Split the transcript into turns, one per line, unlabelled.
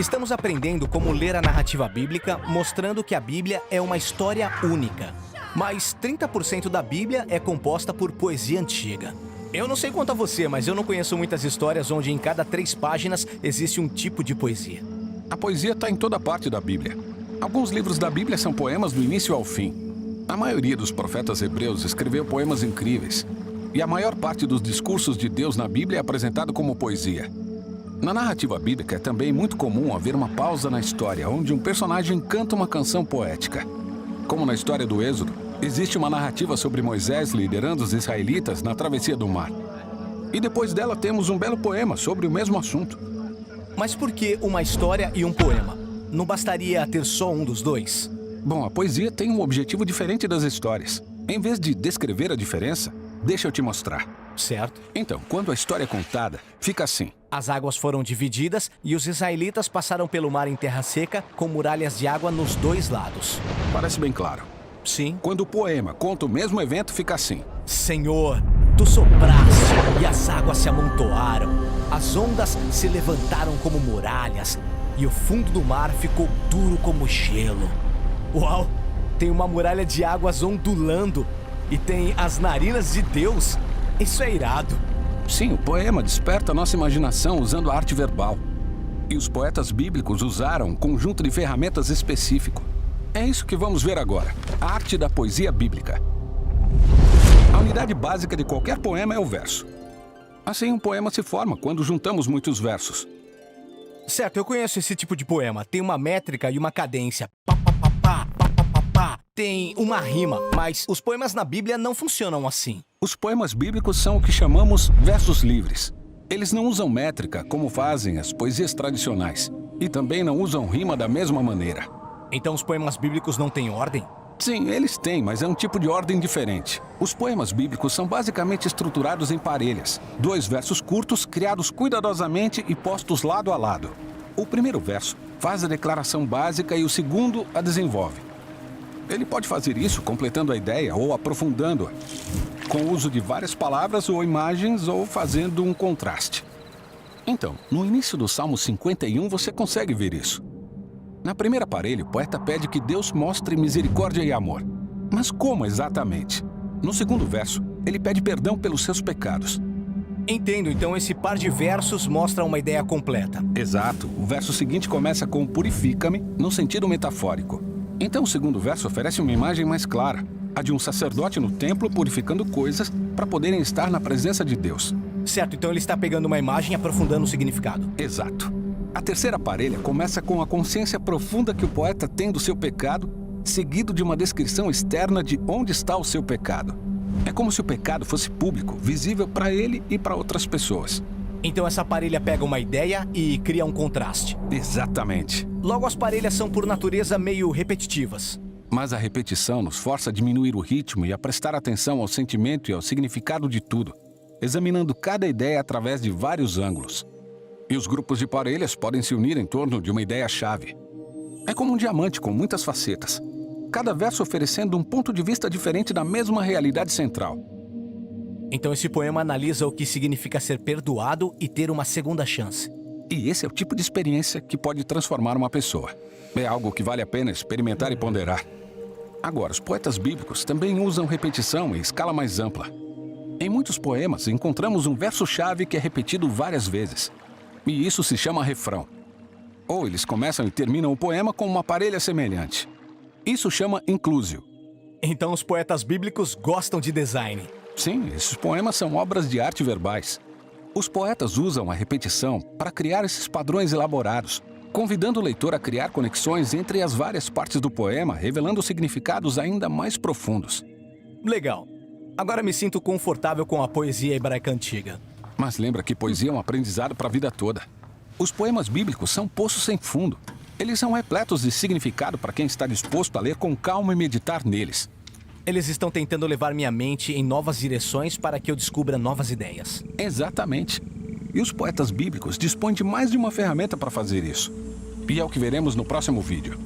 Estamos aprendendo como ler a narrativa bíblica, mostrando que a Bíblia é uma história única. Mas 30% da Bíblia é composta por poesia antiga. Eu não sei quanto a você, mas eu não conheço muitas histórias onde em cada 3 páginas existe um tipo de poesia.
A poesia está em toda parte da Bíblia. Alguns livros da Bíblia são poemas do início ao fim. A maioria dos profetas hebreus escreveu poemas incríveis. E a maior parte dos discursos de Deus na Bíblia é apresentado como poesia. Na narrativa bíblica é também muito comum haver uma pausa na história, onde um personagem canta uma canção poética. Como na história do Êxodo, existe uma narrativa sobre Moisés liderando os israelitas na travessia do mar. E depois dela temos um belo poema sobre o mesmo assunto.
Mas por que uma história e um poema? Não bastaria ter só um dos dois?
Bom, a poesia tem um objetivo diferente das histórias. Em vez de descrever a diferença, deixa eu te mostrar.
Certo.
Então, quando a história é contada, fica assim.
As águas foram divididas e os israelitas passaram pelo mar em terra seca com muralhas de água nos 2 lados.
Parece bem claro.
Sim.
Quando o poema conta o mesmo evento, fica assim.
Senhor, tu sopraste e as águas se amontoaram. As ondas se levantaram como muralhas e o fundo do mar ficou duro como gelo. Uau! Tem uma muralha de águas ondulando e tem as narinas de Deus. Isso é irado.
Sim, o poema desperta nossa imaginação usando a arte verbal. E os poetas bíblicos usaram um conjunto de ferramentas específico. É isso que vamos ver agora, a arte da poesia bíblica. A unidade básica de qualquer poema é o verso. Assim, um poema se forma quando juntamos muitos versos.
Certo, eu conheço esse tipo de poema. Tem uma métrica e uma cadência. Pá, pá, pá, pá, pá, pá, pá, pá. Tem uma rima, mas os poemas na Bíblia não funcionam assim.
Os poemas bíblicos são o que chamamos versos livres. Eles não usam métrica como fazem as poesias tradicionais. E também não usam rima da mesma maneira.
Então os poemas bíblicos não têm ordem?
Sim, eles têm, mas é um tipo de ordem diferente. Os poemas bíblicos são basicamente estruturados em parelhas. 2 versos curtos, criados cuidadosamente e postos lado a lado. O primeiro verso faz a declaração básica e o segundo a desenvolve. Ele pode fazer isso completando a ideia ou aprofundando-a, com o uso de várias palavras ou imagens ou fazendo um contraste. Então, no início do Salmo 51 você consegue ver isso. Na primeira parelha, o poeta pede que Deus mostre misericórdia e amor. Mas como exatamente? No segundo verso, ele pede perdão pelos seus pecados.
Entendo, então esse par de versos mostra uma ideia completa.
Exato. O verso seguinte começa com purifica-me, no sentido metafórico. Então o segundo verso oferece uma imagem mais clara, a de um sacerdote no templo purificando coisas para poderem estar na presença de Deus.
Certo, então ele está pegando uma imagem e aprofundando o significado.
Exato. A terceira parelha começa com a consciência profunda que o poeta tem do seu pecado, seguido de uma descrição externa de onde está o seu pecado. É como se o pecado fosse público, visível para ele e para outras pessoas.
Então essa parelha pega uma ideia e cria um contraste.
Exatamente.
Logo, as parelhas são por natureza meio repetitivas.
Mas a repetição nos força a diminuir o ritmo e a prestar atenção ao sentimento e ao significado de tudo, examinando cada ideia através de vários ângulos. E os grupos de parelhas podem se unir em torno de uma ideia-chave. É como um diamante com muitas facetas, cada verso oferecendo um ponto de vista diferente da mesma realidade central.
Então esse poema analisa o que significa ser perdoado e ter uma segunda chance.
E esse é o tipo de experiência que pode transformar uma pessoa. É algo que vale a pena experimentar e ponderar. Agora, os poetas bíblicos também usam repetição em escala mais ampla. Em muitos poemas, encontramos um verso-chave que é repetido várias vezes. E isso se chama refrão. Ou eles começam e terminam o poema com uma parelha semelhante. Isso chama inclusio.
Então os poetas bíblicos gostam de design.
Sim, esses poemas são obras de arte verbais. Os poetas usam a repetição para criar esses padrões elaborados, convidando o leitor a criar conexões entre as várias partes do poema, revelando significados ainda mais profundos.
Legal. Agora me sinto confortável com a poesia hebraica antiga.
Mas lembra que poesia é um aprendizado para a vida toda. Os poemas bíblicos são poços sem fundo. Eles são repletos de significado para quem está disposto a ler com calma e meditar neles.
Eles estão tentando levar minha mente em novas direções para que eu descubra novas ideias.
Exatamente. E os poetas bíblicos dispõem de mais de uma ferramenta para fazer isso. E é o que veremos no próximo vídeo.